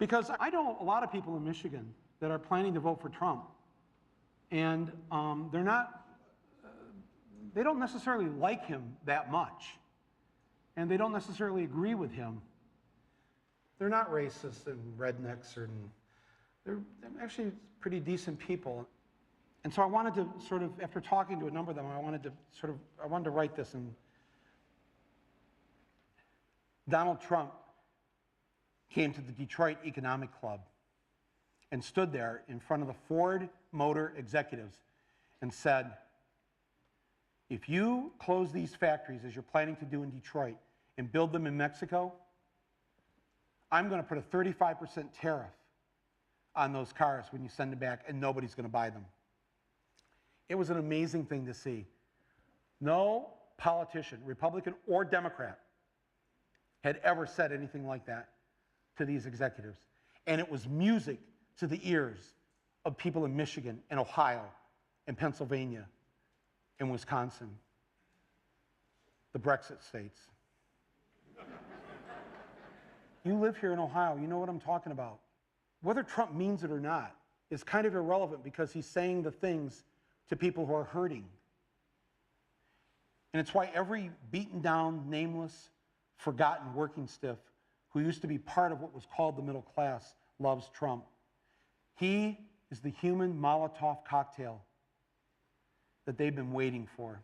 Because I know a lot of people in Michigan that are planning to vote for Trump, and they don't necessarily like him that much, and they don't necessarily agree with him. They're not racist and rednecks, they're actually pretty decent people. And so I wanted to sort of, after talking to a number of them, I wanted to write this. And Donald Trump came to the Detroit Economic Club and stood there in front of the Ford Motor executives and said, if you close these factories as you're planning to do in Detroit and build them in Mexico, I'm going to put a 35% tariff on those cars when you send them back, and nobody's going to buy them. It was an amazing thing to see. No politician, Republican or Democrat, had ever said anything like that to these executives. And it was music to the ears of people in Michigan and Ohio and Pennsylvania and Wisconsin, the Brexit states. You live here in Ohio, you know what I'm talking about. Whether Trump means it or not is kind of irrelevant because he's saying the things to people who are hurting. And it's why every beaten down, nameless, forgotten working stiff who used to be part of what was called the middle class loves Trump. He is the human Molotov cocktail that they've been waiting for.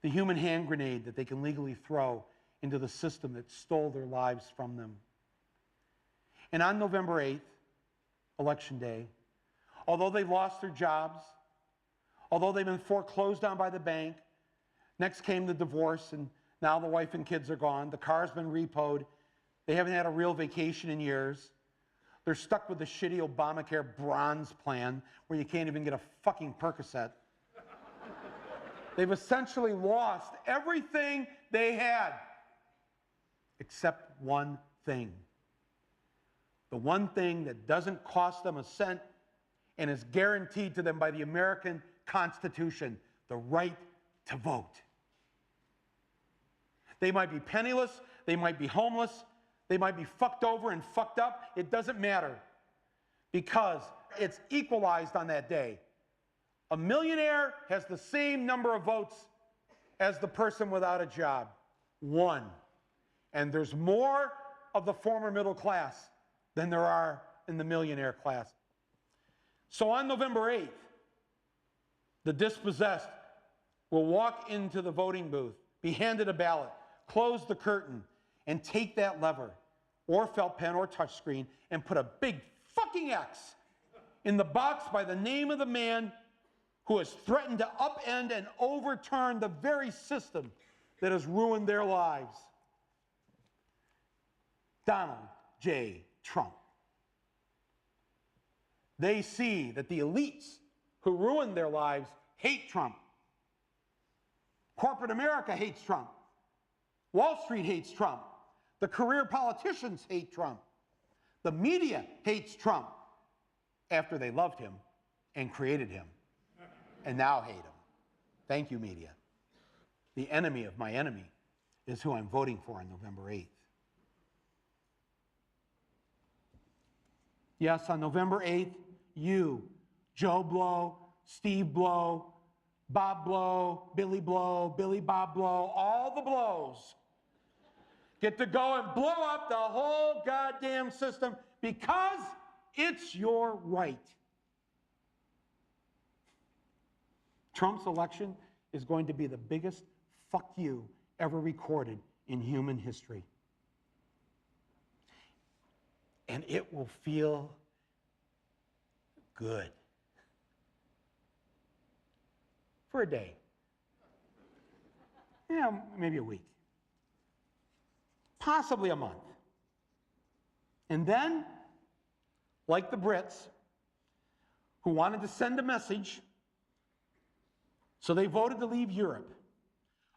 The human hand grenade that they can legally throw into the system that stole their lives from them. And on November 8th, Election Day, although they lost their jobs, although they've been foreclosed on by the bank, next came the divorce, and now the wife and kids are gone, the car's been repoed, they haven't had a real vacation in years, they're stuck with the shitty Obamacare bronze plan where you can't even get a fucking Percocet. They've essentially lost everything they had, except one thing. The one thing that doesn't cost them a cent and is guaranteed to them by the American Constitution, the right to vote. They might be penniless, they might be homeless, they might be fucked over and fucked up. It doesn't matter because it's equalized on that day. A millionaire has the same number of votes as the person without a job. One. And there's more of the former middle class than there are in the millionaire class. So on November 8th, the dispossessed will walk into the voting booth, be handed a ballot, close the curtain, and take that lever, or felt pen or touchscreen, and put a big fucking X in the box by the name of the man who has threatened to upend and overturn the very system that has ruined their lives. Donald J. Trump. They see that the elites who ruined their lives hate Trump. Corporate America hates Trump. Wall Street hates Trump. The career politicians hate Trump. The media hates Trump after they loved him and created him and now hate him. Thank you, media. The enemy of my enemy is who I'm voting for on November 8th. Yes, on November 8th, you, Joe Blow, Steve Blow, Bob Blow, Billy Bob Blow, all the blows get to go and blow up the whole goddamn system because it's your right. Trump's election is going to be the biggest fuck you ever recorded in human history. And it will feel good. For a day. Yeah, maybe a week. Possibly a month. And then, like the Brits, who wanted to send a message, so they voted to leave Europe,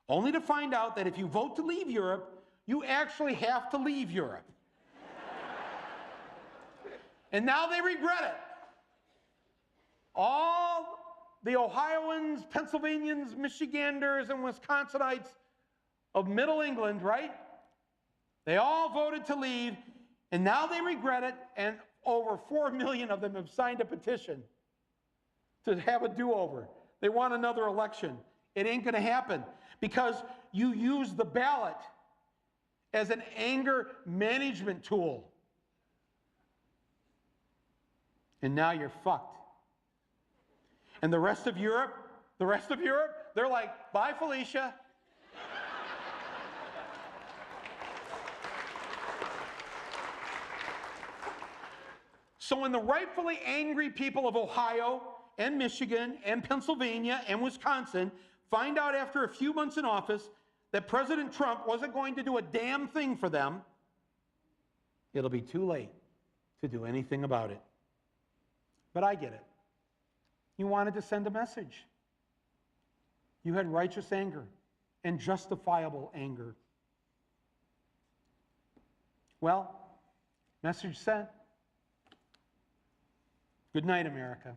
only to find out that if you vote to leave Europe, you actually have to leave Europe. And now they regret it. All the Ohioans, Pennsylvanians, Michiganders, and Wisconsinites of Middle England, right? They all voted to leave, And now they regret it, and over 4 million of them have signed a petition to have a do-over. They want another election. It ain't going to happen because you use the ballot as an anger management tool. And now you're fucked. And the rest of Europe, they're like, bye, Felicia. So when the rightfully angry people of Ohio and Michigan and Pennsylvania and Wisconsin find out after a few months in office that President Trump wasn't going to do a damn thing for them, it'll be too late to do anything about it. But I get it. You wanted to send a message. You had righteous anger and justifiable anger. Well, message sent. Good night, America.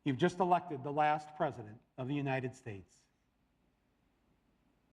You've just elected the last president of the United States.